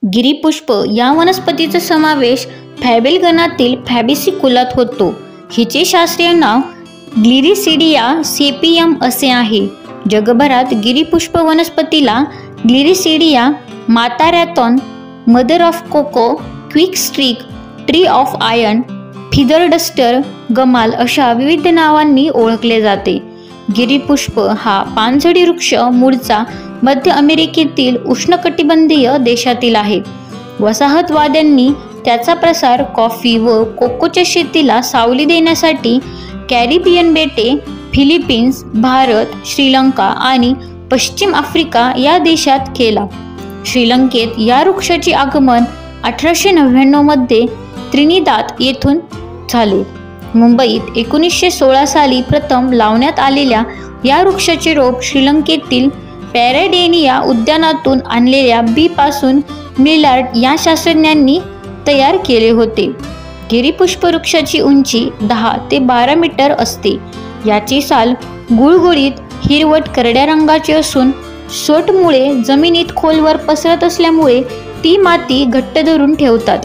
गिरीपुष्प या वनस्पतीचा समावेश फॅबेल गणातील फॅबेसी कुलात होतो. हिचे शास्त्रीय नाव ग्लिरिसिडिया सेपियम असे आहे. जगभरात गिरीपुष्प वनस्पतीला ग्लिरिसिडिया मातारॅथॉन, mother of cocoa, quick stick, tree of iron, feather duster, गमाल अशा विविध नावांनी ओळखले जाते. गिरीपुष्प हा पानझडी वृक्ष मूळचा मध्य अमेरिकेतील उष्णकटिबंधीय देशातील आहे. वसाहतवाद्यांनी त्याचा प्रसार कॉफी व कोकोच्या शेतीला सावली देण्यासाठी कॅरिबियन बेटे, फिलिपिन्स, भारत, श्रीलंका आणि पश्चिम आफ्रिका या देशात केला. श्रीलंकेत या वृक्षाचे आगमन 1899 मध्ये त्रिनिदाद येथून झाले. मुंबईत 1916 साली प्रथम लावण्यात आलेल्या या वृक्षाचे रोप श्रीलंकेतील पॅराडेनिया उद्यानातून आणलेल्या बी पासून मिलार्ड या शास्त्रज्ञांनी तयार केले होते. गिरीपुष्प वृक्षाची उंची 10 ते 12 मीटर असते. याची साल गुळगुळीत हिरवट करड्या रंगाची असून सोटमुळे जमिनीत खोलवर पसरत असल्यामुळे ती माती घट्ट धरून ठेवतात.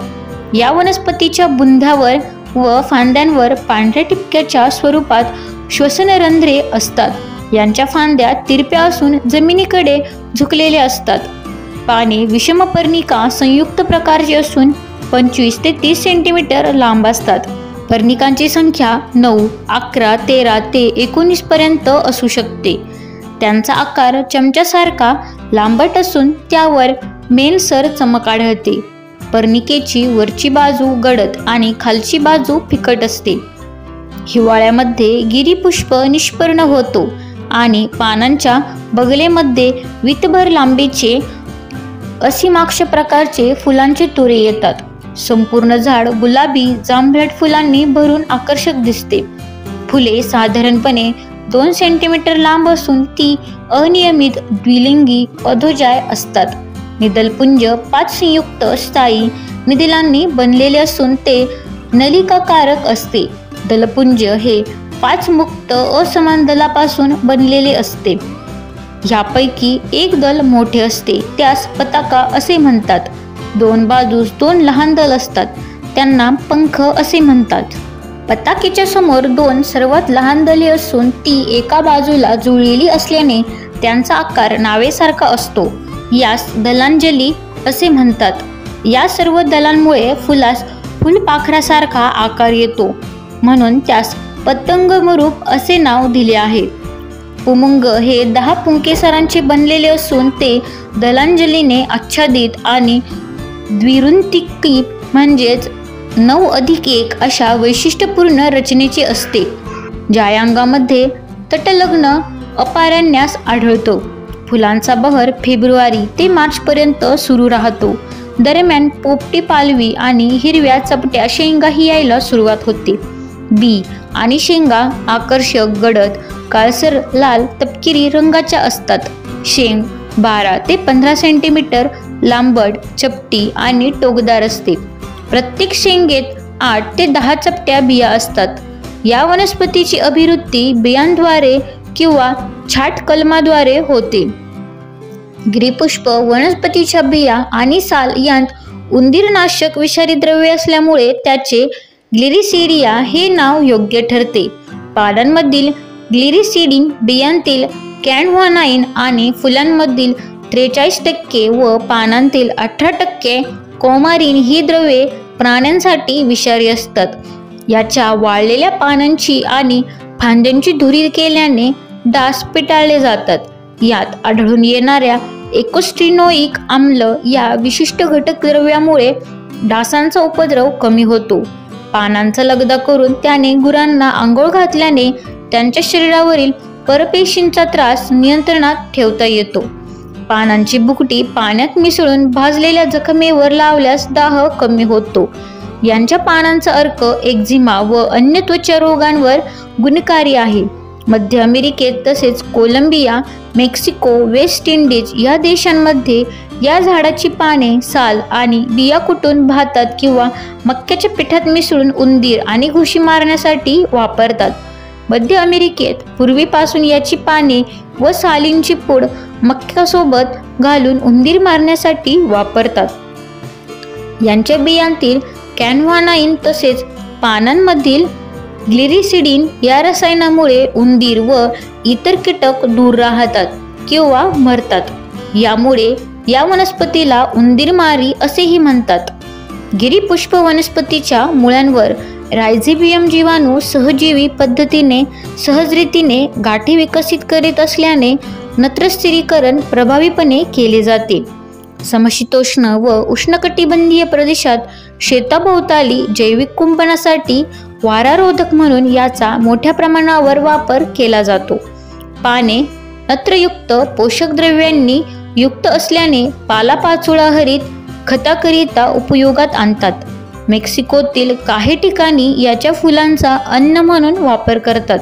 या वनस्पतीच्या बुंध्यावर व फांद्यांवर पांढऱ्या ठिपक्याच्या स्वरूपात श्वसनरंध्रे असतात. यांच्या फांद्या तिरप्या असून जमिनीकडे झुकलेल्या असतात. पाने विषमपर्णिका संयुक्त प्रकारची असून 25 ते 30 सेंटीमीटर लांब असतात. पर्णिकांची संख्या 9, 11, 13 ते 19 पर्यंत असू शकते. त्यांचा आकार चमच्यासारखा लांबट असून त्यावर मेणसर चमक आढळते. पर्णिकेची वरची बाजू गडद आणि खालची बाजू फिकट असते. हिवाळ्यामध्ये गिरीपुष्प निष्पर्ण होतो आणि पानांच्या बगलेमध्ये वितभर लांबीचे असीमाक्ष प्रकारचे फुलांचे तुरे येतात. संपूर्ण झाड गुलाबी जांभळट फुलांनी भरून आकर्षक दिसते. फुले साधारणपणे 2 सेंटीमीटर लांब असून ती अनियमित द्विलिंगी पदोजाय असतात. निदलपुंज 5 संयुक्त स्थायी निदिलांनी बनलेले असून ते नलिकाकारक असते. दलपुंज हे 5 मुक्त असमान दलापासून बनलेले असते. यापैकी एक दल मोठे असते, त्यास पताका असे म्हणतात. 2 बाजूस 2 लहान दल असतात, त्यांना पंख असे म्हणतात. पताकेच्या समोर 2 सर्वात लहान दले असून ती एका बाजूला जुळलेली असल्याने त्यांचा आकार नावेसारखा असतो. यास दलांजली असे म्हणतात. या सर्व दलांमुळे फुलास फुलपाखरासारखा आकार येतो, म्हणून त्यास पतंगमरूप असे नाव दिले आहे. पुमंग हे 10 पुंकेसरांचे बनलेले असून ते दलांजलीने आच्छादित आणि द्विरुंतिकी म्हणजेच 9+1 अशा वैशिष्ट्यपूर्ण रचनेचे असते. जायांगामध्ये तटलग्न अपारण्यास आढळतो. फुलांचा बहर फेब्रुवारी ते मार्चपर्यंत सुरू राहतो. दरम्यान पोपटी पालवी आणि हिरव्या चपट्या शेंगाही यायला सुरुवात होते. बी आणि शेंगा आकर्षक गडद काळसर लाल तपकिरी रंगाच्या असतात. शेंग 12 ते 15 सेंटीमीटर लांबट, चपटी आणि टोकदार असते. प्रत्येक शेंगेत 8 ते 10 चपट्या बिया असतात. या वनस्पतीची अभिवृद्धी बियांद्वारे किंवा छाट कलमाद्वारे होते. गिरीपुष्प वनस्पतीच्या बिया आणि साल यांत उंदीरनाशक विषारी द्रव्ये असल्यामुळे त्याचे ग्लिरिसिडिया हे नाव योग्य ठरते. पानांमधील ग्लिरिसिडिन, बियांतील कॅनव्हानाइन आणि फुलांमधील 43% व पानांतील 18% कोमारिन ही द्रव्ये प्राण्यांसाठी विषारी असतात. याच्या वाळलेल्या पानांची आणि फांद्यांची धुरी केल्याने डास पिटाळले जातात. यात आढळून येणाऱ्या एकोस्ट्रिनोइक आम्ल या विशिष्ट घटक द्रव्यामुळे डासांचा उपद्रव कमी होतो. पानांचा लगदा करून त्याने गुरांना आंघोळ घातल्याने त्यांच्या शरीरावरील परपेशींचा त्रास नियंत्रणात ठेवता येतो. पानांची भुकटी पाण्यात मिसळून भाजलेल्या जखमेवर लावल्यास दाह कमी होतो. यांच्या पानांचा अर्क एक्झिमा व अन्य त्वचा रोगांवर गुणकारी आहे. मध्य अमेरिकेत तसेच कोलंबिया, मेक्सिको, वेस्ट इंडिज या देशांमध्ये या झाडाची पाने, साल आणि बिया कुटून भातात किंवा मक्याच्या पिठात मिसळून उंदीर आणि घुशी मारण्यासाठी वापरतात. मध्य अमेरिकेत पूर्वीपासून याची पाने व सालींची पूड मक्यासोबत घालून उंदीर मारण्यासाठी वापरतात. यांच्या बियांतील कॅनव्हानाइन तसेच पानांमधील ग्लिरिसिडिन या रसायनामुळे उंदीर व इतर कीटक दूर राहतात किंवा मरतात. यामुळे या वनस्पतीला उंदीरमारी असेही म्हणतात. गिरीपुष्प वनस्पतीच्या मुळांवर रायझोबियम जीवाणू सहजीवी पद्धतीने सहजरीतीने गाठी विकसित करीत असल्याने नत्र स्थिरीकरण प्रभावीपणे केले जाते. समशीतोष्ण व उष्णकटिबंधीय प्रदेशात शेताभोवताली जैविक कुंपणासाठी वारारोधक म्हणून याचा मोठ्या प्रमाणावर वापर केला जातो. पाने नत्रयुक्त पोषक द्रव्यांनी युक्त असल्याने पालापाचोळा हरित खताकरिता उपयोगात आणतात. मेक्सिकोतील काही ठिकाणी याच्या फुलांचा अन्न म्हणून वापर करतात.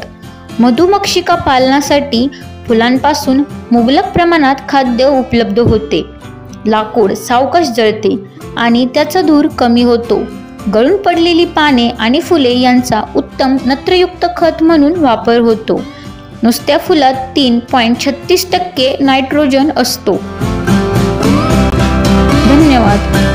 मधुमक्षिका पालनासाठी फुलांपासून मुबलक प्रमाणात खाद्य उपलब्ध होते. लाकूड सावकाश जळते आणि त्याचा धूर कमी होतो. गळून पडलेली पाने आणि फुले यांचा उत्तम नत्रयुक्त खत म्हणून वापर होतो. नुसत्या फुलात 3.36% नायट्रोजन असतो. धन्यवाद.